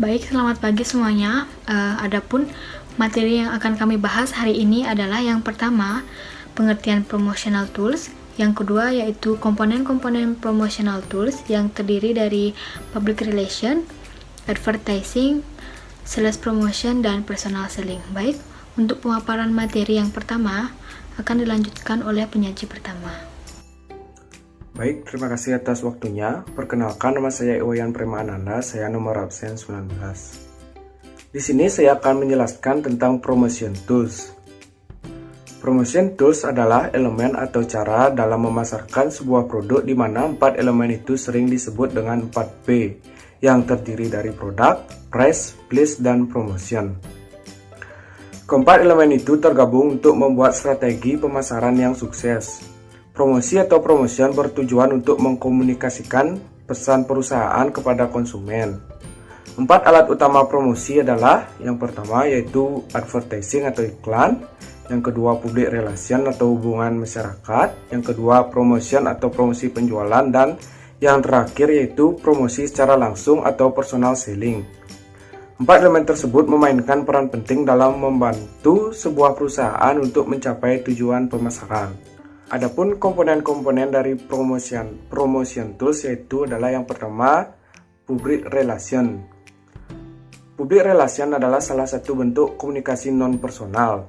Baik, selamat pagi semuanya. Adapun materi yang akan kami bahas hari ini adalah yang pertama, pengertian promotional tools. Yang kedua yaitu komponen-komponen promotional tools yang terdiri dari public relation, advertising, sales promotion, dan personal selling. Baik, untuk pemaparan materi yang pertama akan dilanjutkan oleh penyaji pertama. Baik, terima kasih atas waktunya. Perkenalkan, nama saya Iwayan Prema Ananda, saya nomor absen 19. Di sini saya akan menjelaskan tentang promotion tools. Promotion tools adalah elemen atau cara dalam memasarkan sebuah produk di mana 4 elemen itu sering disebut dengan 4P, yang terdiri dari produk, price, place, dan promotion. Keempat elemen itu tergabung untuk membuat strategi pemasaran yang sukses. Promosi atau promotion bertujuan untuk mengkomunikasikan pesan perusahaan kepada konsumen. 4 alat utama promosi adalah yang pertama yaitu advertising atau iklan, yang kedua public relation atau hubungan masyarakat, yang kedua promotion atau promosi penjualan, dan yang terakhir yaitu promosi secara langsung atau personal selling. 4 elemen tersebut memainkan peran penting dalam membantu sebuah perusahaan untuk mencapai tujuan pemasaran. Adapun komponen-komponen dari promotion tools yaitu adalah yang pertama, public relation. Public relation adalah salah satu bentuk komunikasi non-personal.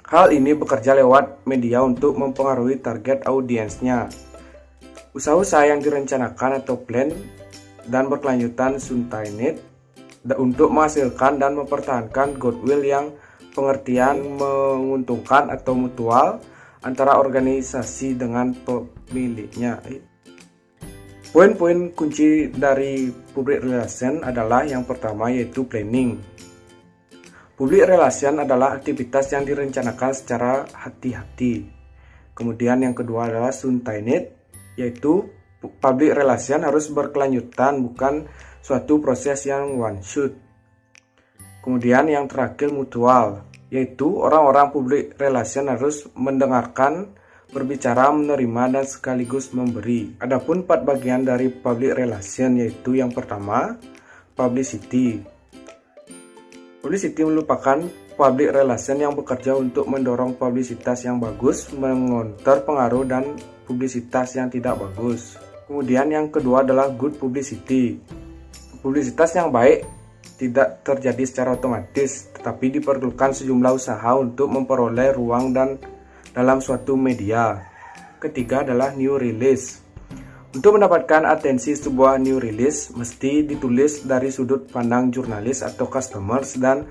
Hal ini bekerja lewat media untuk mempengaruhi target audiensnya. Usaha-usaha yang direncanakan atau plan dan berkelanjutan sustained untuk menghasilkan dan mempertahankan goodwill yang pengertian menguntungkan atau mutual antara organisasi dengan pemiliknya. Poin-poin kunci dari public relation adalah yang pertama yaitu planning. Public relation adalah aktivitas yang direncanakan secara hati-hati. Kemudian yang kedua adalah sustained, yaitu public relation harus berkelanjutan, bukan suatu proses yang one shot. Kemudian yang terakhir mutual, yaitu orang-orang public relation harus mendengarkan, berbicara, menerima, dan sekaligus memberi. Adapun 4 bagian dari public relation yaitu yang pertama, publicity. Publicity merupakan public relation yang bekerja untuk mendorong publisitas yang bagus, mengonter pengaruh dan publisitas yang tidak bagus. Kemudian yang kedua adalah good publicity. Publisitas yang baik tidak terjadi secara otomatis, tetapi diperlukan sejumlah usaha untuk memperoleh ruang dan dalam suatu media. Ketiga adalah new release. Untuk mendapatkan atensi sebuah new release, mesti ditulis dari sudut pandang jurnalis atau customers dan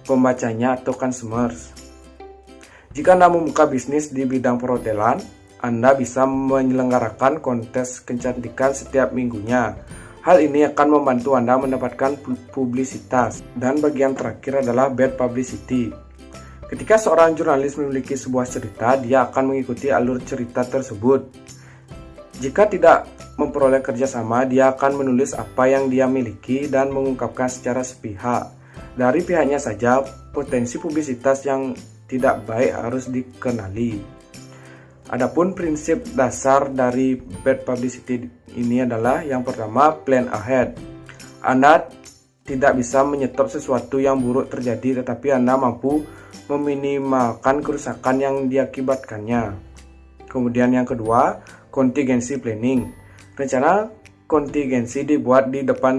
pembacanya atau consumers. Jika Anda membuka bisnis di bidang perhotelan, Anda bisa menyelenggarakan kontes kecantikan setiap minggunya. Hal ini akan membantu Anda mendapatkan publisitas. Dan bagian terakhir adalah bad publicity. Ketika seorang jurnalis memiliki sebuah cerita, dia akan mengikuti alur cerita tersebut. Jika tidak memperoleh kerjasama, dia akan menulis apa yang dia miliki dan mengungkapkan secara sepihak. Dari pihaknya saja, potensi publisitas yang tidak baik harus dikenali. Adapun prinsip dasar dari bad publicity ini adalah yang pertama, plan ahead. Anda tidak bisa menyetop sesuatu yang buruk terjadi, tetapi Anda mampu meminimalkan kerusakan yang diakibatkannya. Kemudian yang kedua, contingency planning. Rencana kontingensi dibuat di depan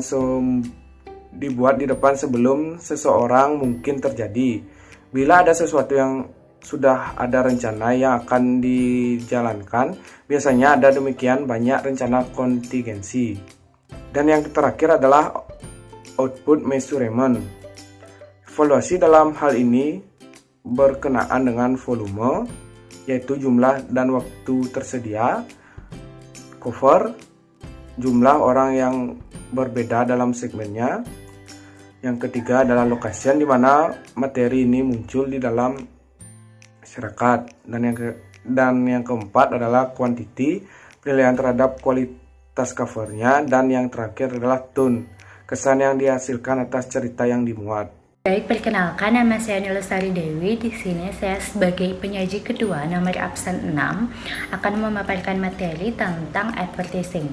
sebelum seseorang mungkin terjadi. Bila ada sesuatu yang sudah ada rencana yang akan dijalankan, biasanya ada demikian banyak rencana kontingensi. Dan yang terakhir adalah output measurement. Evaluasi dalam hal ini berkenaan dengan volume, yaitu jumlah dan waktu tersedia, cover, jumlah orang yang berbeda dalam segmennya. Yang ketiga adalah location, di mana materi ini muncul di dalam masyarakat, dan yang keempat adalah quantity, penilaian terhadap kualitas covernya, dan yang terakhir adalah tone, kesan yang dihasilkan atas cerita yang dimuat. Baik, perkenalkan, nama saya Nila Sari Dewi. Di sini saya sebagai penyaji kedua nomor absen 6 akan memaparkan materi tentang advertising.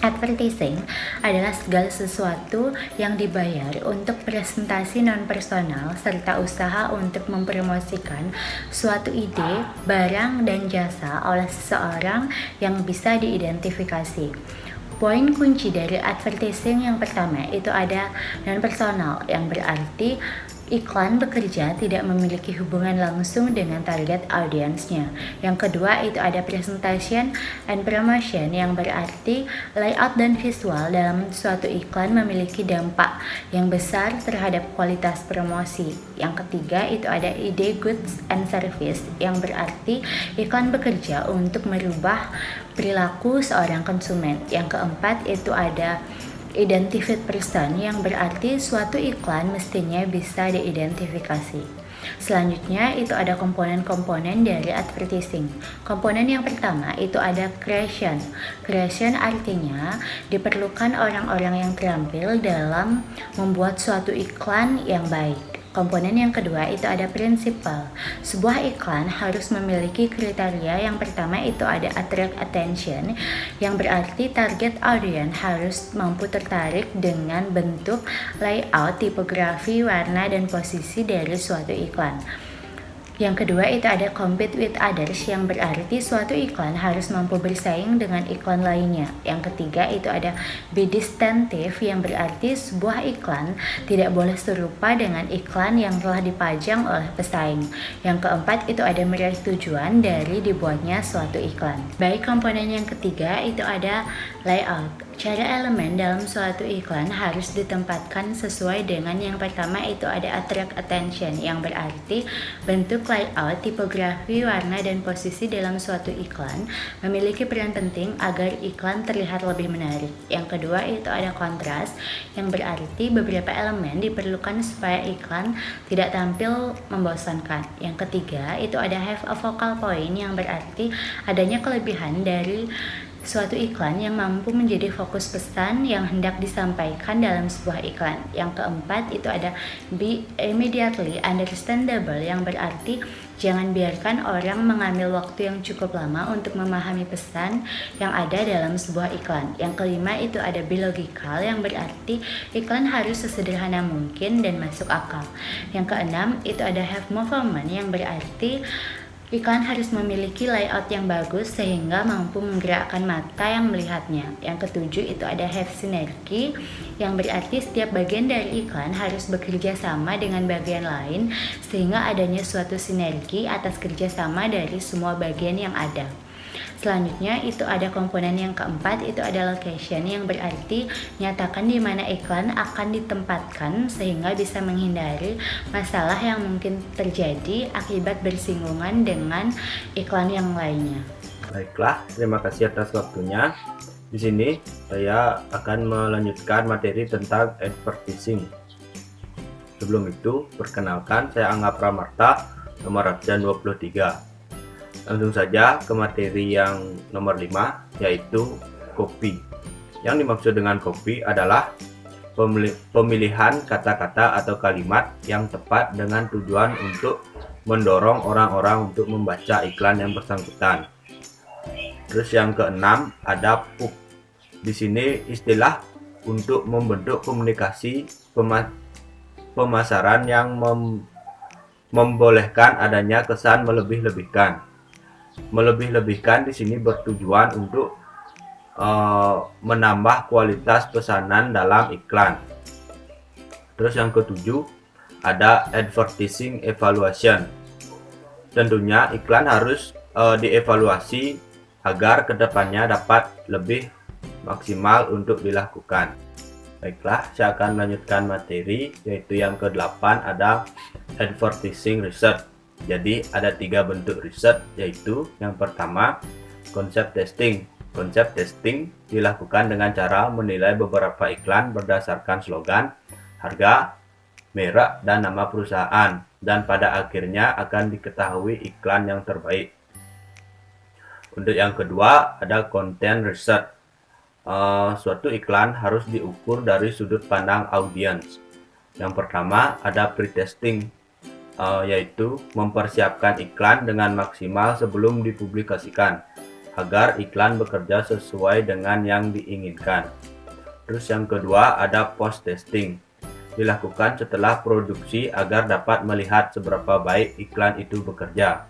Advertising adalah segala sesuatu yang dibayar untuk presentasi non-personal serta usaha untuk mempromosikan suatu ide, barang, dan jasa oleh seseorang yang bisa diidentifikasi. Poin kunci dari advertising yang pertama itu ada non-personal, yang berarti iklan bekerja tidak memiliki hubungan langsung dengan target audiensnya. Yang kedua itu ada presentation and promotion, yang berarti layout dan visual dalam suatu iklan memiliki dampak yang besar terhadap kualitas promosi. Yang ketiga itu ada ide, goods and service, yang berarti iklan bekerja untuk merubah perilaku seorang konsumen. Yang keempat itu ada identified person, yang berarti suatu iklan mestinya bisa diidentifikasi. Selanjutnya itu ada komponen-komponen dari advertising. Komponen yang pertama itu ada creation. Creation artinya diperlukan orang-orang yang terampil dalam membuat suatu iklan yang baik. Komponen yang kedua itu ada principle. Sebuah iklan harus memiliki kriteria. Yang pertama itu ada attract attention, yang berarti target audience harus mampu tertarik dengan bentuk, layout, tipografi, warna, dan posisi dari suatu iklan. Yang kedua itu ada compete with others, yang berarti suatu iklan harus mampu bersaing dengan iklan lainnya. Yang ketiga itu ada be distinctive, yang berarti sebuah iklan tidak boleh serupa dengan iklan yang telah dipajang oleh pesaing. Yang keempat itu ada meraih tujuan dari dibuatnya suatu iklan. Baik, komponen yang ketiga itu ada layout. Cara elemen dalam suatu iklan harus ditempatkan sesuai dengan yang pertama itu ada attract attention, yang berarti bentuk, layout, tipografi, warna, dan posisi dalam suatu iklan memiliki peran penting agar iklan terlihat lebih menarik. Yang kedua itu ada kontras, yang berarti beberapa elemen diperlukan supaya iklan tidak tampil membosankan. Yang ketiga itu ada have a focal point, yang berarti adanya kelebihan dari suatu iklan yang mampu menjadi fokus pesan yang hendak disampaikan dalam sebuah iklan. Yang keempat itu ada be immediately understandable, yang berarti jangan biarkan orang mengambil waktu yang cukup lama untuk memahami pesan yang ada dalam sebuah iklan. Yang kelima itu ada be logical, yang berarti iklan harus sesederhana mungkin dan masuk akal. Yang keenam itu ada have movement, yang berarti iklan harus memiliki layout yang bagus sehingga mampu menggerakkan mata yang melihatnya. Yang ketujuh itu ada have synergy, yang berarti setiap bagian dari iklan harus bekerja sama dengan bagian lain sehingga adanya suatu sinergi atas kerjasama dari semua bagian yang ada. Selanjutnya itu ada komponen yang keempat itu ada location, yang berarti nyatakan di mana iklan akan ditempatkan sehingga bisa menghindari masalah yang mungkin terjadi akibat bersinggungan dengan iklan yang lainnya. Baiklah, terima kasih atas waktunya. Di sini saya akan melanjutkan materi tentang advertising. Sebelum itu, perkenalkan saya Angga Pramarta, nomor absen 23. Langsung saja ke materi yang nomor 5, yaitu copy. Yang dimaksud dengan copy adalah pemilihan kata-kata atau kalimat yang tepat dengan tujuan untuk mendorong orang-orang untuk membaca iklan yang bersangkutan. Terus yang keenam ada PUP. Di sini istilah untuk membentuk komunikasi pemasaran yang membolehkan adanya kesan melebih-lebihkan. Melebih-lebihkan di sini bertujuan untuk menambah kualitas pesanan dalam iklan. Terus yang ketujuh ada advertising evaluation. Tentunya iklan harus dievaluasi agar kedepannya dapat lebih maksimal untuk dilakukan. Baiklah, saya akan melanjutkan materi, yaitu yang ke-8 ada advertising research. Jadi ada 3 bentuk riset, yaitu yang pertama konsep testing. Konsep testing dilakukan dengan cara menilai beberapa iklan berdasarkan slogan, harga, merek, dan nama perusahaan, dan pada akhirnya akan diketahui iklan yang terbaik. Untuk yang kedua ada content research. Suatu iklan harus diukur dari sudut pandang audiens. Yang pertama ada pre-testing, yaitu mempersiapkan iklan dengan maksimal sebelum dipublikasikan. agar iklan bekerja sesuai dengan yang diinginkan. Terus yang kedua ada post testing. Dilakukan setelah produksi agar dapat melihat seberapa baik iklan itu bekerja.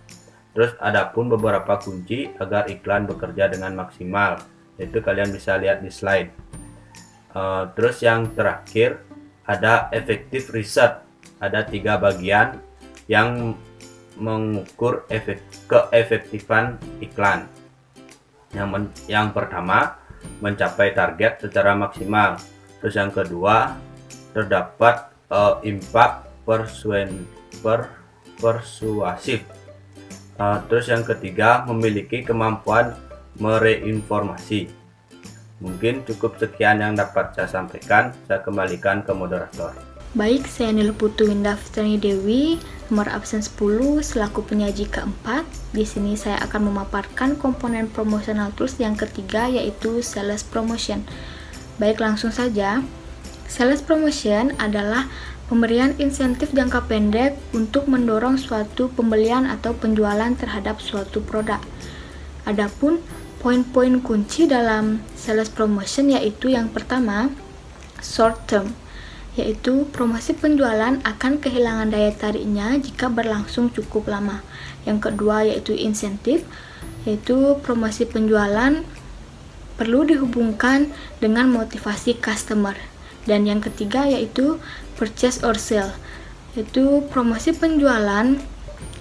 Terus ada pun beberapa kunci agar iklan bekerja dengan maksimal. Itu kalian bisa lihat di slide. Terus yang terakhir ada effective research. Ada 3 bagian yang mengukur keefektifan iklan. Yang pertama, mencapai target secara maksimal. Terus yang kedua, terdapat impact persuasif. Terus yang ketiga, memiliki kemampuan mereinformasi. Mungkin cukup sekian yang dapat saya sampaikan. Saya kembalikan ke moderator. Baik, saya Nil Putu Windaftani Dewi, nomor absen 10 selaku penyaji keempat. Di sini saya akan memaparkan komponen promotional tools yang ketiga, yaitu sales promotion. Baik, langsung saja. Sales promotion adalah pemberian insentif jangka pendek untuk mendorong suatu pembelian atau penjualan terhadap suatu produk. Adapun poin-poin kunci dalam sales promotion yaitu yang pertama, short term, yaitu promosi penjualan akan kehilangan daya tariknya jika berlangsung cukup lama. Yang kedua yaitu insentif, yaitu promosi penjualan perlu dihubungkan dengan motivasi customer. Dan yang ketiga yaitu purchase or sell, yaitu promosi penjualan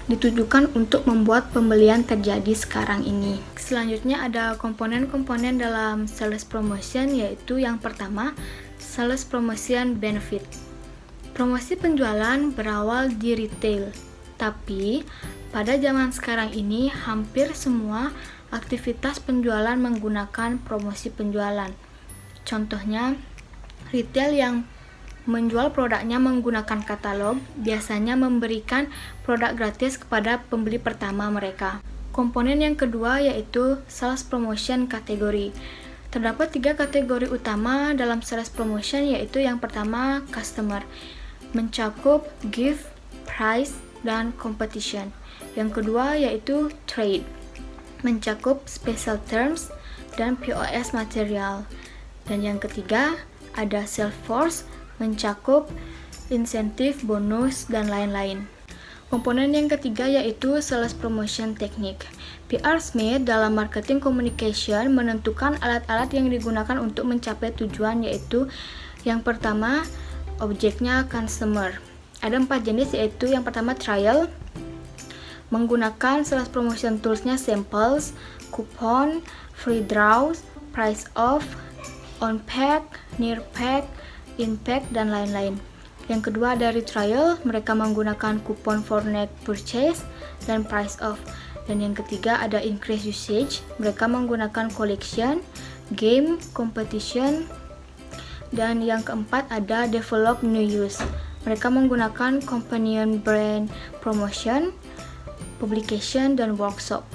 ditujukan untuk membuat pembelian terjadi sekarang ini. Selanjutnya ada komponen-komponen dalam sales promotion, yaitu yang pertama, sales promotion benefit. Promosi penjualan berawal di retail, tapi pada zaman sekarang ini hampir semua aktivitas penjualan menggunakan promosi penjualan. Contohnya, retail yang menjual produknya menggunakan katalog biasanya memberikan produk gratis kepada pembeli pertama mereka. Komponen yang kedua yaitu sales promotion kategori. Terdapat 3 kategori utama dalam sales promotion, yaitu yang pertama customer, mencakup gift, price, dan competition. Yang kedua yaitu trade, mencakup special terms dan POS material. Dan yang ketiga ada sales force, mencakup insentif, bonus, dan lain-lain. Komponen yang ketiga yaitu sales promotion teknik. PR Smith dalam marketing communication menentukan alat-alat yang digunakan untuk mencapai tujuan, yaitu yang pertama objeknya customer. Ada 4 jenis, yaitu yang pertama trial, menggunakan sales promotion toolsnya samples, coupon, free draws, price off, on pack, near pack, in pack, dan lain-lain. Yang kedua dari trial, mereka menggunakan kupon for next purchase dan price off. Dan yang ketiga ada increase usage, mereka menggunakan collection, game, competition. Dan yang keempat ada develop new use, mereka menggunakan companion brand promotion, publication, dan workshop.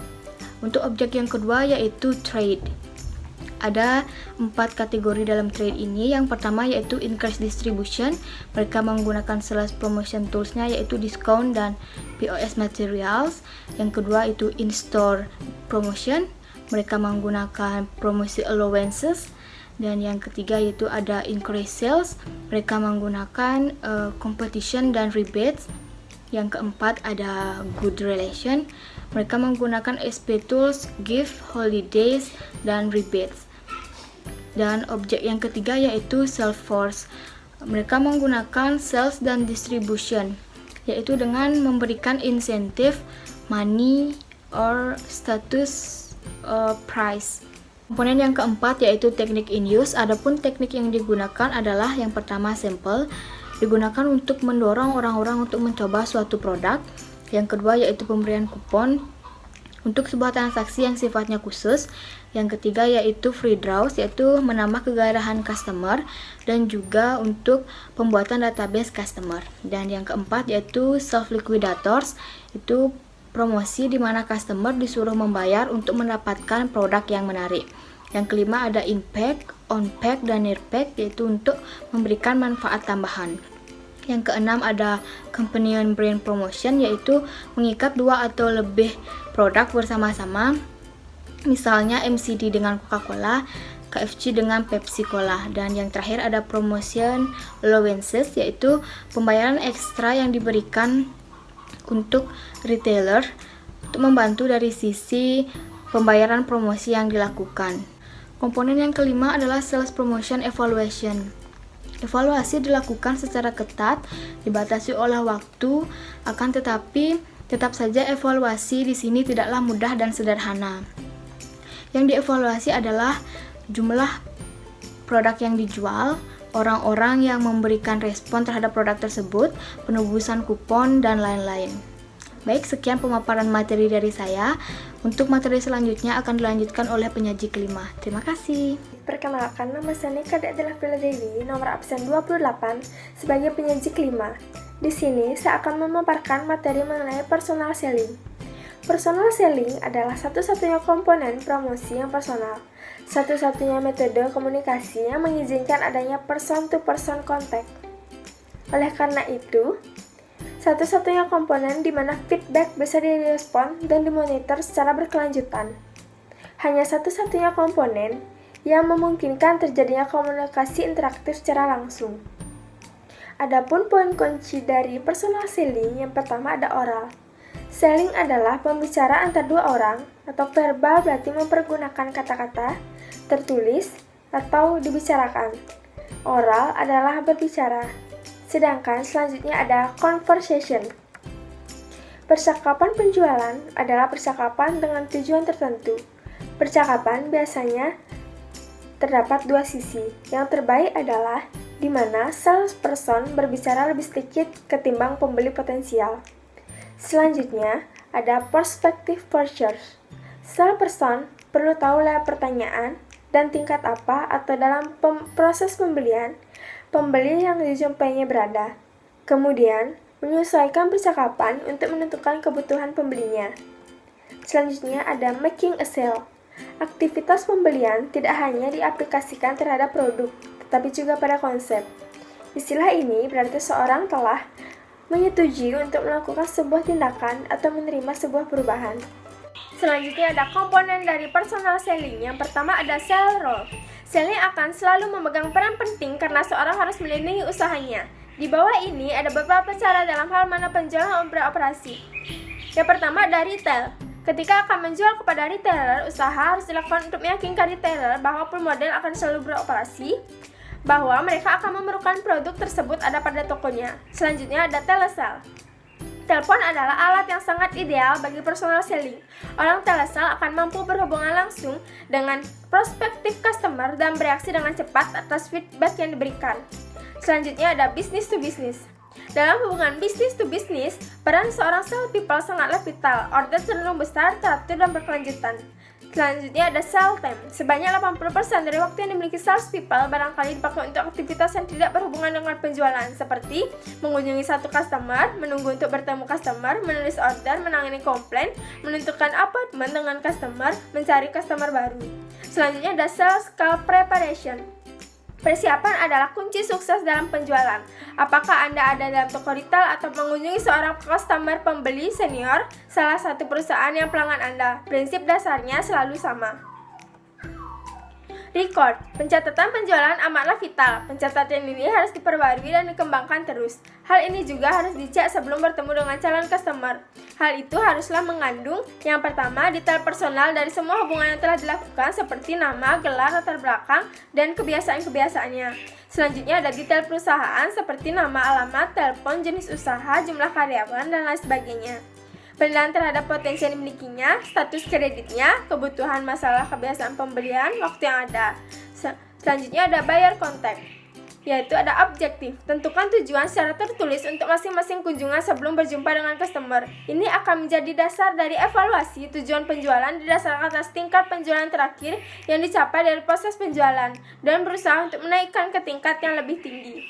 Untuk objek yang kedua yaitu trade. Ada 4 kategori dalam trade ini. Yang pertama yaitu increase distribution, mereka menggunakan sales promotion toolsnya yaitu discount dan POS materials. Yang kedua itu in-store promotion, mereka menggunakan promosi allowances. Dan yang ketiga yaitu ada increase sales, mereka menggunakan competition dan rebates. Yang keempat ada good relation, mereka menggunakan SP tools, gift, holidays, dan rebates. Dan objek yang ketiga yaitu sales force, mereka menggunakan sales dan distribution, yaitu dengan memberikan insentif, money, or status price. Komponen yang keempat yaitu teknik in use. Adapun teknik yang digunakan adalah yang pertama sample, digunakan untuk mendorong orang-orang untuk mencoba suatu produk. Yang kedua yaitu pemberian kupon untuk sebuah transaksi yang sifatnya khusus. Yang ketiga yaitu free draws, yaitu menambah kegairahan customer dan juga untuk pembuatan database customer. Dan yang keempat yaitu self liquidators, itu promosi di mana customer disuruh membayar untuk mendapatkan produk yang menarik. Yang kelima ada in-pack, on-pack, dan near-pack, yaitu untuk memberikan manfaat tambahan. Yang keenam ada companion brand promotion, yaitu mengikat 2 atau lebih produk bersama-sama. Misalnya McD dengan Coca-Cola, KFC dengan Pepsi Cola. Dan yang terakhir ada promotion allowances, yaitu pembayaran ekstra yang diberikan untuk retailer untuk membantu dari sisi pembayaran promosi yang dilakukan. Komponen yang kelima adalah sales promotion evaluation. Evaluasi dilakukan secara ketat, dibatasi oleh waktu, akan tetapi tetap saja evaluasi di sini tidaklah mudah dan sederhana. Yang dievaluasi adalah jumlah produk yang dijual, orang-orang yang memberikan respon terhadap produk tersebut, penebusan kupon, dan lain-lain. Baik, sekian pemaparan materi dari saya. Untuk materi selanjutnya akan dilanjutkan oleh penyaji kelima. Terima kasih. Perkenalkan, nama saya Nika Adalah Dewi, nomor absen 28, sebagai penyaji kelima. Di sini, saya akan memaparkan materi mengenai personal selling. Personal selling adalah satu-satunya komponen promosi yang personal, satu-satunya metode komunikasi yang mengizinkan adanya person-to-person contact. Oleh karena itu, satu-satunya komponen di mana feedback bisa direspon dan dimonitor secara berkelanjutan. Hanya satu-satunya komponen yang memungkinkan terjadinya komunikasi interaktif secara langsung. Adapun poin kunci dari personal selling, yang pertama ada oral. Selling adalah pembicaraan antar dua orang, atau verbal berarti mempergunakan kata-kata, tertulis, atau dibicarakan. Oral adalah berbicara. Sedangkan selanjutnya ada conversation. Percakapan penjualan adalah percakapan dengan tujuan tertentu. Percakapan biasanya terdapat dua sisi. Yang terbaik adalah di mana salesperson berbicara lebih sedikit ketimbang pembeli potensial. Selanjutnya, ada perspective purchase. Salesperson perlu tahu lewat pertanyaan dan tingkat apa atau dalam proses pembelian, pembeli yang dijumpainya berada. Kemudian, menyesuaikan percakapan untuk menentukan kebutuhan pembelinya. Selanjutnya ada making a sale. Aktivitas pembelian tidak hanya diaplikasikan terhadap produk, tetapi juga pada konsep. Istilah ini berarti seorang telah menyetujui untuk melakukan sebuah tindakan atau menerima sebuah perubahan. Selanjutnya ada komponen dari personal selling. Yang pertama ada sell role. Selling akan selalu memegang peran penting karena seorang harus melindungi usahanya. Di bawah ini ada beberapa cara dalam hal mana penjualan beroperasi. Yang pertama ada retail. Ketika akan menjual kepada retailer, usaha harus dilakukan untuk meyakinkan retailer bahwa model akan selalu beroperasi, bahwa mereka akan memerlukan produk tersebut ada pada tokonya. Selanjutnya ada telesale. Telepon adalah alat yang sangat ideal bagi personal selling. Orang telesale akan mampu berhubungan langsung dengan prospektif customer dan bereaksi dengan cepat atas feedback yang diberikan. Selanjutnya ada business to business. Dalam hubungan bisnis to bisnis, peran seorang salespeople sangatlah vital. Order cenderung besar, teratur, dan berkelanjutan. Selanjutnya ada sell time. Sebanyak 80% dari waktu yang dimiliki salespeople barangkali dipakai untuk aktivitas yang tidak berhubungan dengan penjualan, seperti mengunjungi satu customer, menunggu untuk bertemu customer, menulis order, menangani komplain, menentukan appointment dengan customer, mencari customer baru. Selanjutnya ada sales call preparation. Persiapan adalah kunci sukses dalam penjualan. Apakah Anda ada dalam toko retail atau mengunjungi seorang customer pembeli senior, salah satu perusahaan yang pelanggan Anda, prinsip dasarnya selalu sama. Record. Pencatatan penjualan amatlah vital. Pencatatan ini harus diperbarui dan dikembangkan terus. Hal ini juga harus dicek sebelum bertemu dengan calon customer. Hal itu haruslah mengandung yang pertama, detail personal dari semua hubungan yang telah dilakukan seperti nama, gelar, latar belakang, dan kebiasaan-kebiasaannya. Selanjutnya ada detail perusahaan seperti nama, alamat, telepon, jenis usaha, jumlah karyawan, dan lain sebagainya. Penilaian terhadap potensi yang dimilikinya, status kreditnya, kebutuhan, masalah, kebiasaan pembelian, waktu yang ada. Selanjutnya ada buyer contact, yaitu ada objektif. Tentukan tujuan secara tertulis untuk masing-masing kunjungan sebelum berjumpa dengan customer. Ini akan menjadi dasar dari evaluasi tujuan penjualan didasarkan atas tingkat penjualan terakhir yang dicapai dari proses penjualan dan berusaha untuk menaikkan ke tingkat yang lebih tinggi.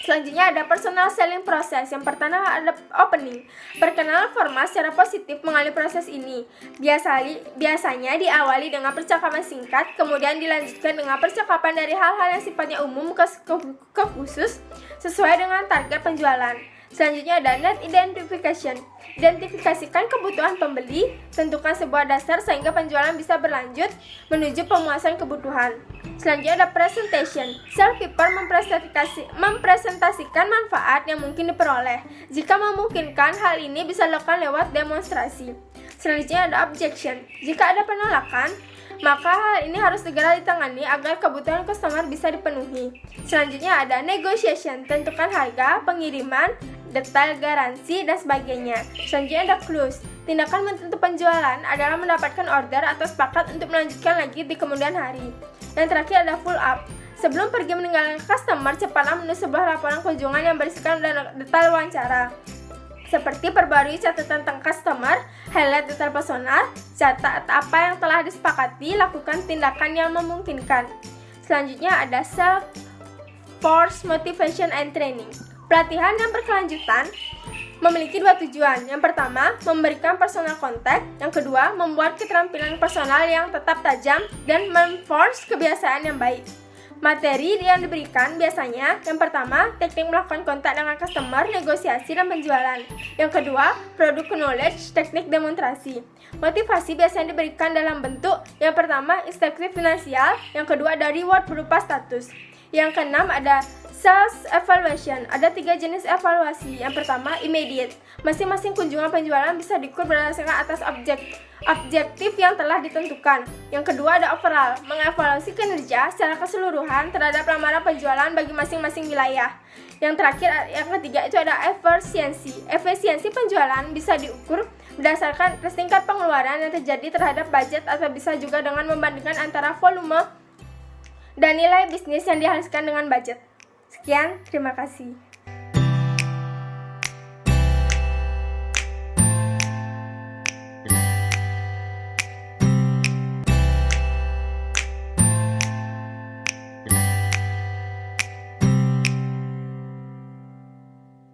Selanjutnya ada personal selling process. Yang pertama ada opening. Perkenalan formal secara positif mengalami proses ini. Biasanya diawali dengan percakapan singkat, kemudian dilanjutkan dengan percakapan dari hal-hal yang sifatnya umum ke khusus sesuai dengan target penjualan. Selanjutnya ada need identification. Identifikasikan kebutuhan pembeli, tentukan sebuah dasar sehingga penjualan bisa berlanjut menuju pemuasan kebutuhan. Selanjutnya ada presentation. Sell paper mempresentasikan manfaat yang mungkin diperoleh. Jika memungkinkan, hal ini bisa dilakukan lewat demonstrasi. Selanjutnya ada objection. Jika ada penolakan, maka hal ini harus segera ditangani agar kebutuhan customer bisa dipenuhi. Selanjutnya ada negotiation. Tentukan harga, pengiriman, detail garansi, dan sebagainya. Selanjutnya ada close. Tindakan menutup penjualan adalah mendapatkan order atau sepakat untuk melanjutkan lagi di kemudian hari. Yang terakhir ada follow up. Sebelum pergi meninggalkan customer, cepatlah menulis sebuah laporan kunjungan yang berisikan detail wawancara. Seperti perbarui catatan tentang customer, highlight detail personal, catat apa yang telah disepakati, lakukan tindakan yang memungkinkan. Selanjutnya ada self force motivation and training. Pelatihan yang berkelanjutan memiliki dua tujuan. Yang pertama, memberikan personal contact. Yang kedua, membuat keterampilan personal yang tetap tajam dan menforce kebiasaan yang baik. Materi yang diberikan biasanya, yang pertama, teknik melakukan kontak dengan customer, negosiasi, dan penjualan. Yang kedua, product knowledge, teknik demonstrasi. Motivasi biasanya diberikan dalam bentuk, yang pertama, insentif finansial, yang kedua ada reward berupa status. Yang keenam ada sales evaluation. Ada 3 jenis evaluasi. Yang pertama, immediate. Masing-masing kunjungan penjualan bisa diukur berdasarkan atas objektif yang telah ditentukan. Yang kedua ada overall, mengevaluasi kinerja secara keseluruhan terhadap lamaran penjualan bagi masing-masing wilayah. Yang terakhir, yang ketiga itu ada efisiensi. Efisiensi penjualan bisa diukur berdasarkan tingkat pengeluaran yang terjadi terhadap budget atau bisa juga dengan membandingkan antara volume dan nilai bisnis yang dihasilkan dengan budget. Sekian, terima kasih.